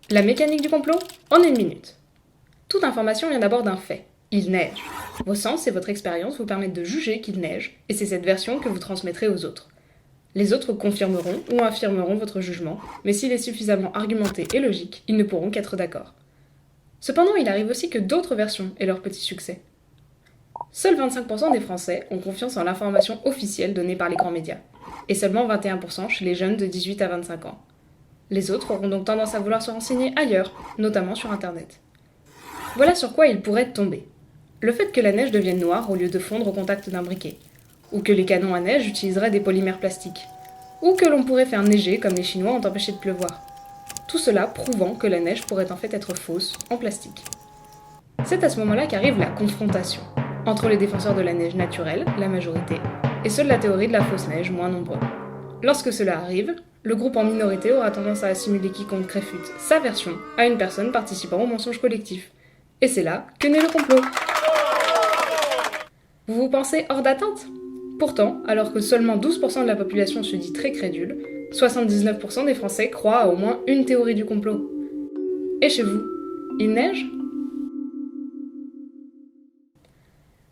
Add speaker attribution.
Speaker 1: La mécanique du complot en une minute. Toute information vient d'abord d'un fait. Il neige. Vos sens et votre expérience vous permettent de juger qu'il neige, et c'est cette version que vous transmettrez aux autres. Les autres confirmeront ou infirmeront votre jugement, mais s'il est suffisamment argumenté et logique, ils ne pourront qu'être d'accord. Cependant, il arrive aussi que d'autres versions aient leur petit succès. Seuls 25% des Français ont confiance en l'information officielle donnée par les grands médias, et seulement 21% chez les jeunes de 18 à 25 ans. Les autres auront donc tendance à vouloir se renseigner ailleurs, notamment sur Internet. Voilà sur quoi ils pourraient tomber. Le fait que la neige devienne noire au lieu de fondre au contact d'un briquet, ou que les canons à neige utiliseraient des polymères plastiques, ou que l'on pourrait faire neiger comme les Chinois ont empêché de pleuvoir. Tout cela prouvant que la neige pourrait en fait être fausse, en plastique. C'est à ce moment-là qu'arrive la confrontation, entre les défenseurs de la neige naturelle, la majorité, et ceux de la théorie de la fausse neige, moins nombreux. Lorsque cela arrive, le groupe en minorité aura tendance à assimiler quiconque réfute sa version à une personne participant au mensonge collectif. Et c'est là que naît le complot. Vous vous pensez hors d'atteinte ? Pourtant, alors que seulement 12% de la population se dit très crédule, 79% des Français croient à au moins une théorie du complot. Et chez vous, il neige ?